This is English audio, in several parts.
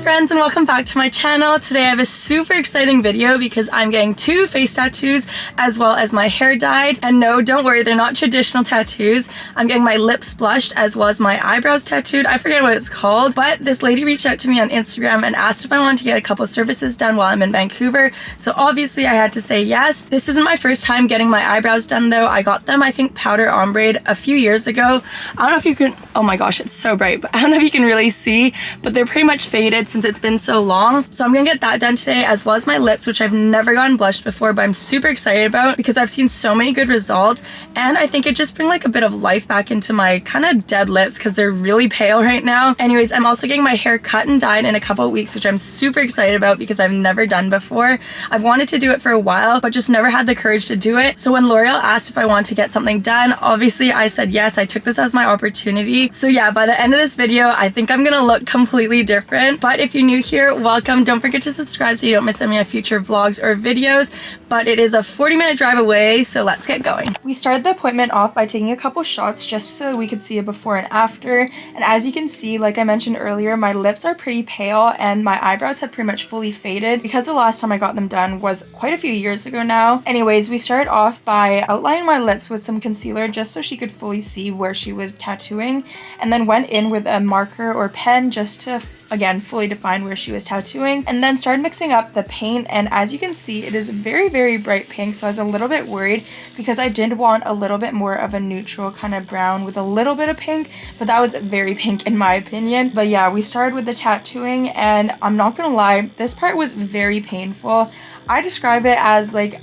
friends, and welcome back to my channel. Today I have a super exciting video because I'm getting 2 face tattoos as well as my hair dyed. And no, don't worry, they're not traditional tattoos. I'm getting my lips blushed as well as my eyebrows tattooed. I forget what it's called, but this lady reached out to me on Instagram and asked if I wanted to get a couple services done while I'm in Vancouver. So obviously I had to say yes. This isn't my first time getting my eyebrows done though. I got them, I think, powder ombre a few years ago. I don't know if you can, oh my gosh, it's so bright, but I don't know if you can really see, but they're pretty much faded since it's been so long. So I'm gonna get that done today, as well as my lips, which I've never gotten blushed before, but I'm super excited about because I've seen so many good results, and I think it just brings like a bit of life back into my kind of dead lips because they're really pale right now. Anyways, I'm also getting my hair cut and dyed in a couple of weeks, which I'm super excited about because I've never done before. I've wanted to do it for a while, but just never had the courage to do it. So when L'Oreal asked if I wanted to get something done, obviously I said yes. I took this as my opportunity. So yeah, by the end of this video, I think I'm gonna look completely different. But if you're new here, welcome. Don't forget to subscribe so you don't miss any of my future vlogs or videos. But it is a 40-minute drive away, so let's get going. We started the appointment off by taking a couple shots just so we could see a before and after. And as you can see, like I mentioned earlier, my lips are pretty pale and my eyebrows have pretty much fully faded because the last time I got them done was quite a few years ago now. Anyways, we started off by outlining my lips with some concealer just so she could fully see where she was tattooing, and then went in with a marker or pen just to again fully define where she was tattooing, and then started mixing up the paint. And as you can see, it is very bright pink, so I was a little bit worried because I did want a little bit more of a neutral kind of brown with a little bit of pink, but that was very pink in my opinion. But yeah, we started with the tattooing, and I'm not gonna lie, this part was very painful. I describe it as like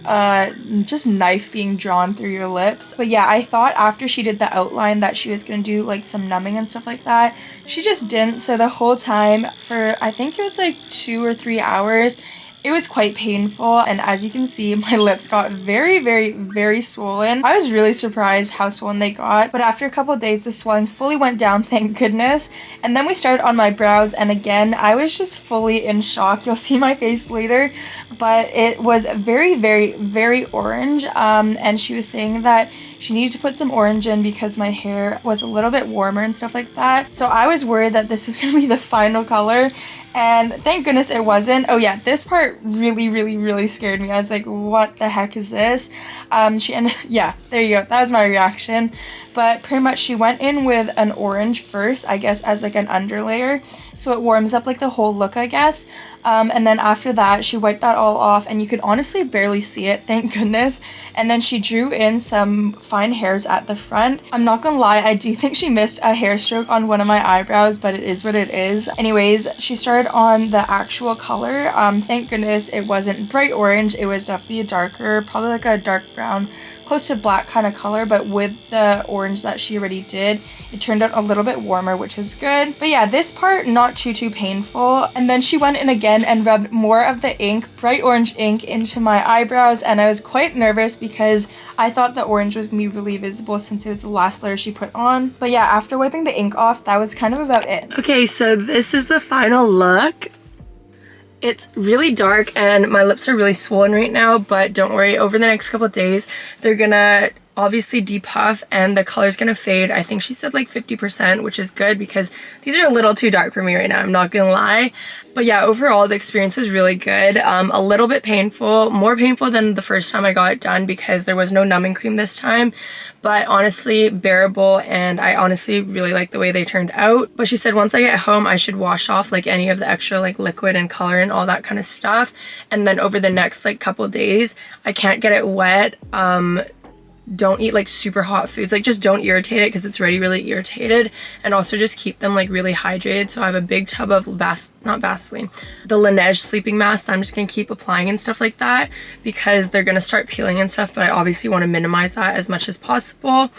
just knife being drawn through your lips. But yeah, I thought after she did the outline that she was gonna do like some numbing and stuff like that. She just didn't. So the whole time for, I think it was like 2 or 3 hours, it was quite painful. And as you can see, my lips got very swollen. I was really surprised how swollen they got, but after a couple of days the swelling fully went down, thank goodness. And then we started on my brows, and again I was just fully in shock. You'll see my face later, but it was very orange. And she was saying that she needed to put some orange in because my hair was a little bit warmer and stuff like that. So I was worried that this was gonna be the final color, and thank goodness it wasn't. Oh yeah, this part really scared me. I was like, what the heck is this? Yeah, there you go. That was my reaction. But pretty much she went in with an orange first, I guess, as like an underlayer, so it warms up like the whole look, I guess. And then after that she wiped that all off, and you could honestly barely see it, thank goodness. And then she drew in some fine hairs at the front. I'm not gonna lie, I do think she missed a hair stroke on one of my eyebrows, but it is what it is. Anyways, she started on the actual color. Thank goodness it wasn't bright orange. It was definitely a darker, probably like a dark brown, close to black kind of color, but with the orange that she already did, it turned out a little bit warmer, which is good. But yeah, this part not too painful. And then she went in again and rubbed more of the ink, bright orange ink, into my eyebrows, and I was quite nervous because I thought the orange was gonna be really visible since it was the last layer she put on. But yeah, after wiping the ink off, that was kind of about it. Okay, so this is the final look. It's really dark and my lips are really swollen right now, but don't worry, over the next couple of days they're gonna obviously depuff and the color's gonna fade. I think she said like 50%, which is good because these are a little too dark for me right now, I'm not gonna lie. But yeah, overall the experience was really good. A little bit painful, more painful than the first time I got it done because there was no numbing cream this time, but honestly bearable, and I honestly really like the way they turned out. But she said once I get home I should wash off like any of the extra like liquid and color and all that kind of stuff, and then over the next like couple days I can't get it wet. Don't eat like super hot foods, like just don't irritate it because it's already really irritated, and also just keep them like really hydrated. So I have a big tub of not Vaseline, the Laneige sleeping mask that I'm just gonna keep applying and stuff like that because they're gonna start peeling and stuff, but I obviously want to minimize that as much as possible.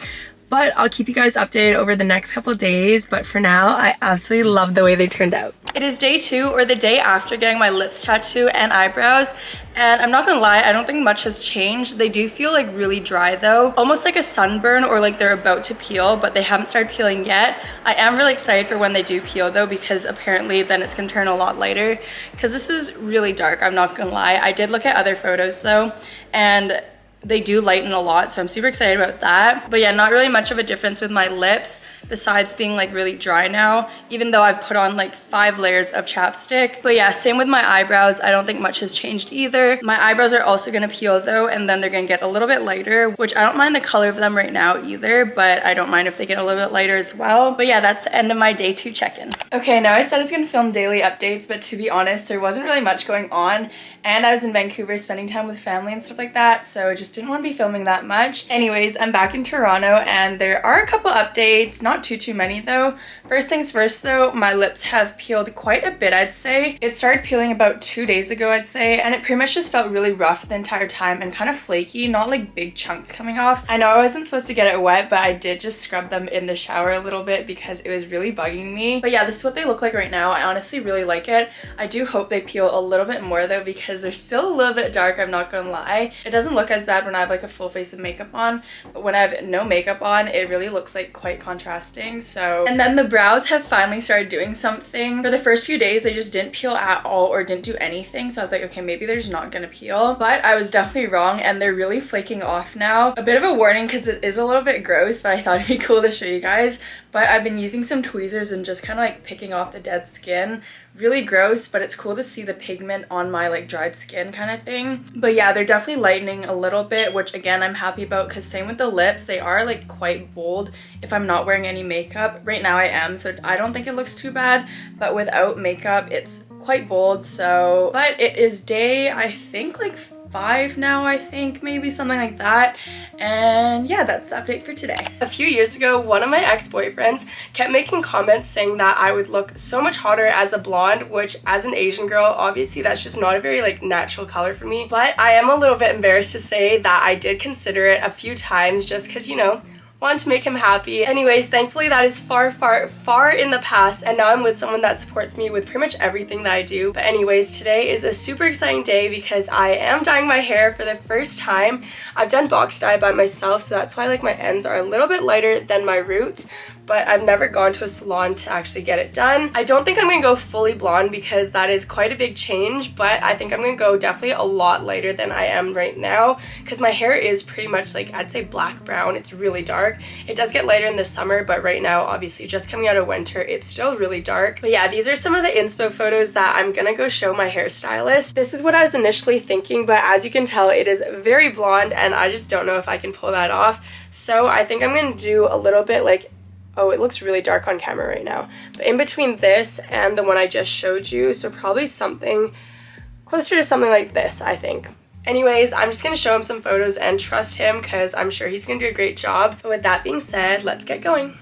But I'll keep you guys updated over the next couple of days. But for now, I absolutely love the way they turned out. It is day 2, or the day after getting my lips tattoo and eyebrows. And I'm not gonna lie, I don't think much has changed. They do feel like really dry though. Almost like a sunburn, or like they're about to peel, but they haven't started peeling yet. I am really excited for when they do peel though, because apparently then it's gonna turn a lot lighter. Because this is really dark, I'm not gonna lie. I did look at other photos though, and they do lighten a lot, so I'm super excited about that. But yeah, not really much of a difference with my lips besides being like really dry now, even though I've put on like 5 layers of chapstick. But yeah, same with my eyebrows. I don't think much has changed either. My eyebrows are also gonna peel though, and then they're gonna get a little bit lighter, which I don't mind the color of them right now either, but I don't mind if they get a little bit lighter as well. But yeah, that's the end of my day 2 check-in. Okay, now I said I was gonna film daily updates, but to be honest, there wasn't really much going on, and I was in Vancouver spending time with family and stuff like that, so I just didn't want to be filming that much. Anyways, I'm back in Toronto, and there are a couple updates, not too many though. First things first though, my lips have peeled quite a bit, I'd say. It started peeling about 2 days ago, I'd say, and it pretty much just felt really rough the entire time and kind of flaky, not like big chunks coming off. I know I wasn't supposed to get it wet, but I did just scrub them in the shower a little bit because it was really bugging me. But yeah, this is what they look like right now. I honestly really like it. I do hope they peel a little bit more though, because they're still a little bit dark, I'm not gonna lie. It doesn't look as bad when I have like a full face of makeup on, but when I have no makeup on, it really looks like quite contrasting. So, and then the brows have finally started doing something. For the first few days, they just didn't peel at all or didn't do anything. So I was like, okay, maybe they're just not gonna peel, but I was definitely wrong, and they're really flaking off now. A bit of a warning because it is a little bit gross, but I thought it'd be cool to show you guys. But I've been using some tweezers and just kind of like picking off the dead skin. Really gross, but it's cool to see the pigment on my like dried skin kind of thing. But yeah, they're definitely lightening a little bit, which again I'm happy about, because same with the lips, they are like quite bold if I'm not wearing any makeup. Right now I am, so I don't think it looks too bad, but without makeup it's quite bold. So, but it is day, I think like 5 now, I think, maybe something like that. And yeah, that's the update for today. A few years ago, one of my ex-boyfriends kept making comments saying that I would look so much hotter as a blonde, which as an Asian girl, obviously that's just not a very like natural color for me. But I am a little bit embarrassed to say that I did consider it a few times just because, you know, wanted to make him happy. Anyways, thankfully that is far in the past, and now I'm with someone that supports me with pretty much everything that I do. But anyways, today is a super exciting day because I am dyeing my hair for the first time. I've done box dye by myself, so that's why like my ends are a little bit lighter than my roots, but I've never gone to a salon to actually get it done. I don't think I'm gonna go fully blonde because that is quite a big change, but I think I'm gonna go definitely a lot lighter than I am right now, because my hair is pretty much like, I'd say black brown. It's really dark. It does get lighter in the summer, but right now, obviously just coming out of winter, it's still really dark. But yeah, these are some of the inspo photos that I'm gonna go show my hairstylist. This is what I was initially thinking, but as you can tell, it is very blonde and I just don't know if I can pull that off. So I think I'm gonna do a little bit like, oh, it looks really dark on camera right now, but in between this and the one I just showed you, so probably something closer to something like this, I think. Anyways, I'm just gonna show him some photos and trust him because I'm sure he's gonna do a great job. But with that being said, let's get going.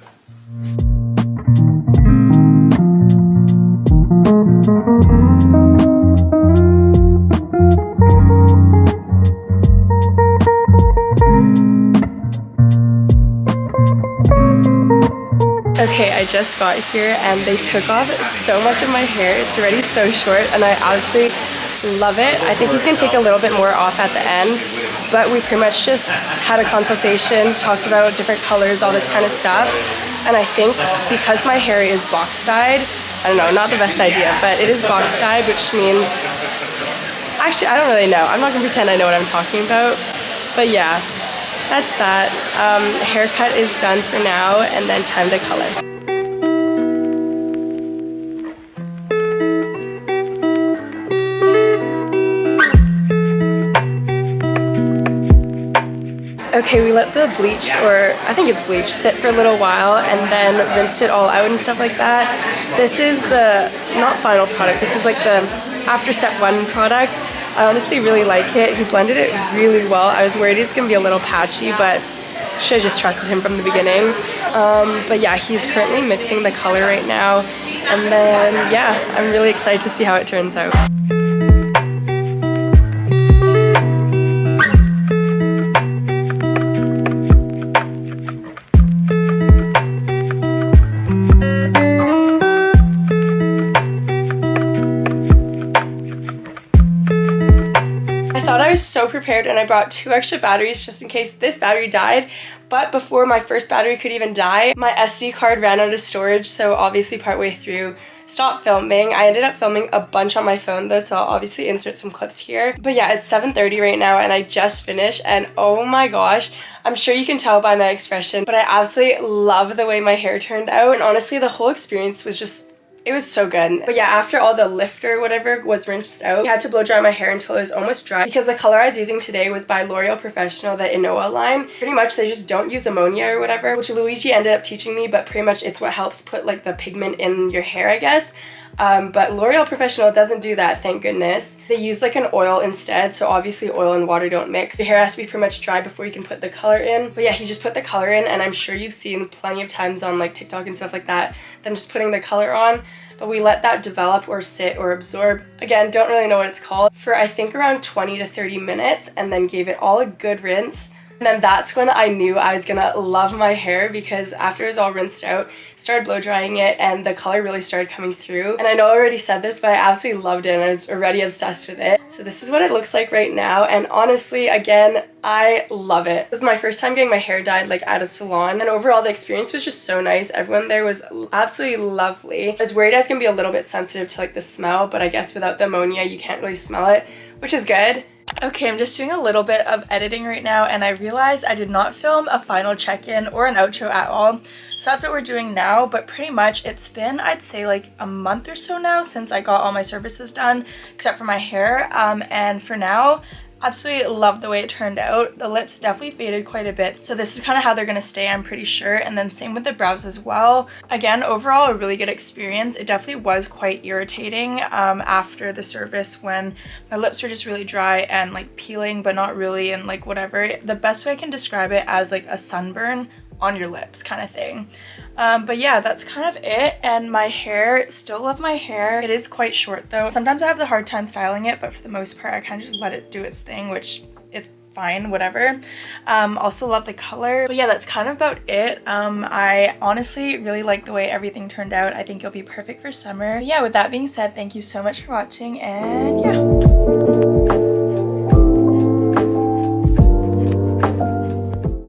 Okay, I just got here and they took off so much of my hair. It's already so short and I honestly love it. I think he's gonna take a little bit more off at the end, but we pretty much just had a consultation, talked about different colors, all this kind of stuff. And I think because my hair is box dyed, I don't know, not the best idea, but it is box dyed, which means, actually, I don't really know. I'm not gonna pretend I know what I'm talking about, but yeah. That's that. Haircut is done for now, and then time to color. Okay, we let the bleach, or I think it's bleach, sit for a little while and then rinsed it all out and stuff like that. This is the, not final product, this is like the after step 1 product. I honestly really like it. He blended it really well. I was worried it's gonna be a little patchy, but should have just trusted him from the beginning. But yeah, he's currently mixing the color right now. And then, yeah, I'm really excited to see how it turns out. I was so prepared and I brought 2 extra batteries just in case this battery died, but before my first battery could even die, my SD card ran out of storage, so obviously partway through stop filming. I ended up filming a bunch on my phone though, so I'll obviously insert some clips here. But yeah, it's 7:30 right now and I just finished, and oh my gosh, I'm sure you can tell by my expression, but I absolutely love the way my hair turned out. And honestly, the whole experience was just, it was so good. But yeah, after all the lift or whatever was rinsed out, I had to blow dry my hair until it was almost dry, because the color I was using today was by L'Oreal Professional, the Inoa line. Pretty much they just don't use ammonia or whatever, which Luigi ended up teaching me, but pretty much it's what helps put like the pigment in your hair, I guess. But L'Oreal Professional doesn't do that, thank goodness. They use like an oil instead, so obviously oil and water don't mix. Your hair has to be pretty much dry before you can put the color in. But yeah, he just put the color in, and I'm sure you've seen plenty of times on like TikTok and stuff like that, them just putting the color on. But we let that develop or sit or absorb, again, don't really know what it's called, for I think around 20 to 30 minutes, and then gave it all a good rinse. And then that's when I knew I was gonna love my hair, because after it was all rinsed out, started blow drying it, and the color really started coming through. And I know I already said this, but I absolutely loved it and I was already obsessed with it. So this is what it looks like right now, and honestly, again, I love it. This is my first time getting my hair dyed like at a salon, and overall the experience was just so nice. Everyone there was absolutely lovely. I was worried I was gonna be a little bit sensitive to like the smell, but I guess without the ammonia you can't really smell it, which is good. Okay, I'm just doing a little bit of editing right now, and I realized I did not film a final check-in or an outro at all. So that's what we're doing now, but pretty much it's been, I'd say, like a month or so now since I got all my services done, except for my hair. And for now, absolutely love the way it turned out. The lips definitely faded quite a bit, so this is kind of how they're gonna stay, I'm pretty sure. And then same with the brows as well. Again, overall a really good experience. It definitely was quite irritating after the service when my lips were just really dry and like peeling, but not really, and like whatever. The best way I can describe it as like a sunburn on your lips kind of thing. But yeah, that's kind of it. And my hair, still love my hair. It is quite short though. Sometimes I have the hard time styling it, but for the most part I kind of just let it do its thing, which it's fine, whatever. Also love the color. But yeah, that's kind of about it. I honestly really like the way everything turned out. I think it'll be perfect for summer. But yeah, with that being said, thank you so much for watching, and yeah.